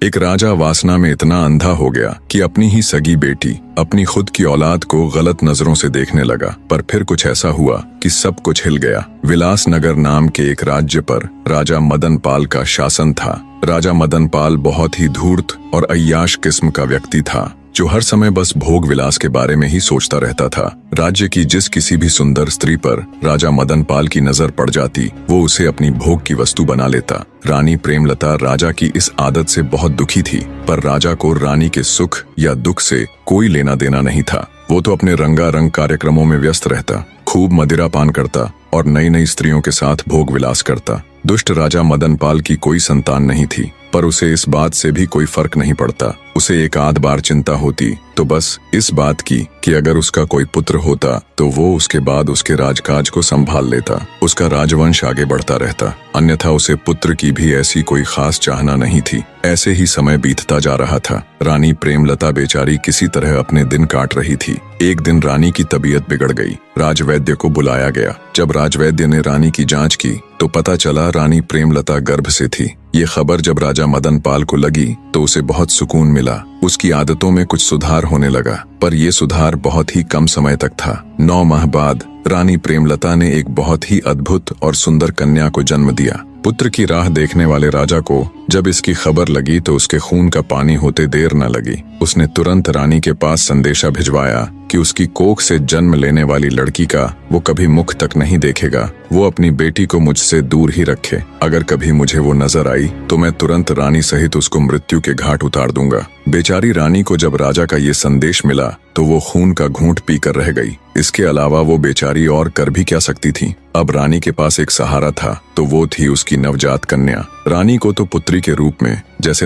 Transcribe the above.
एक राजा वासना में इतना अंधा हो गया कि अपनी ही सगी बेटी, अपनी खुद की औलाद को गलत नजरों से देखने लगा। पर फिर कुछ ऐसा हुआ कि सब कुछ हिल गया। विलासनगर नाम के एक राज्य पर राजा मदन पाल का शासन था। राजा मदन पाल बहुत ही धूर्त और अय्याश किस्म का व्यक्ति था, जो हर समय बस भोग विलास के बारे में ही सोचता रहता था। राज्य की जिस किसी भी सुंदर स्त्री पर राजा मदन पाल की नजर पड़ जाती, वो उसे अपनी भोग की वस्तु बना लेता। रानी प्रेमलता राजा की इस आदत से बहुत दुखी थी, पर राजा को रानी के सुख या दुख से कोई लेना देना नहीं था। वो तो अपने रंगारंग कार्यक्रमों में व्यस्त रहता, खूब मदिरा पान करता और नई नई स्त्रियों के साथ भोग विलास करता। दुष्ट राजा मदन पाल की कोई संतान नहीं थी, पर उसे इस बात से भी कोई फर्क नहीं पड़ता। उसे एक आध बार चिंता होती तो बस इस बात की कि अगर उसका कोई पुत्र होता तो वो उसके बाद उसके राजकाज को संभाल लेता, उसका राजवंश आगे बढ़ता रहता। अन्यथा उसे पुत्र की भी ऐसी कोई खास चाहना नहीं थी। ऐसे ही समय बीतता जा रहा था। रानी प्रेमलता बेचारी किसी तरह अपने दिन काट रही थी। एक दिन रानी की तबीयत बिगड़ गई। राजवैद्य को बुलाया गया। जब राजवैद्य ने रानी की जांच की तो पता चला रानी प्रेमलता गर्भ से थी। ये खबर जब राजा मदन पाल को लगी तो उसे बहुत सुकून मिला। उसकी आदतों में कुछ सुधार होने लगा, पर यह सुधार बहुत ही कम समय तक था। 9 माह बाद रानी प्रेमलता ने एक बहुत ही अद्भुत और सुंदर कन्या को जन्म दिया। पुत्र की राह देखने वाले राजा को जब इसकी खबर लगी तो उसके खून का पानी होते देर न लगी। उसने तुरंत रानी के पास संदेशा भिजवाया कि उसकी कोख से जन्म लेने वाली लड़की का वो कभी मुख तक नहीं देखेगा। वो अपनी बेटी को मुझसे दूर ही रखे। अगर कभी मुझे वो नजर आई तो मैं तुरंत रानी सहित उसको मृत्यु के घाट उतार दूंगा। बेचारी रानी को जब राजा का ये संदेश मिला तो वो खून का घूंट पीकर रह गई। इसके अलावा वो बेचारी और कर भी क्या सकती थी। अब रानी के पास एक सहारा था, तो वो थी उसकी नवजात कन्या। रानी को तो पुत्री के रूप में जैसे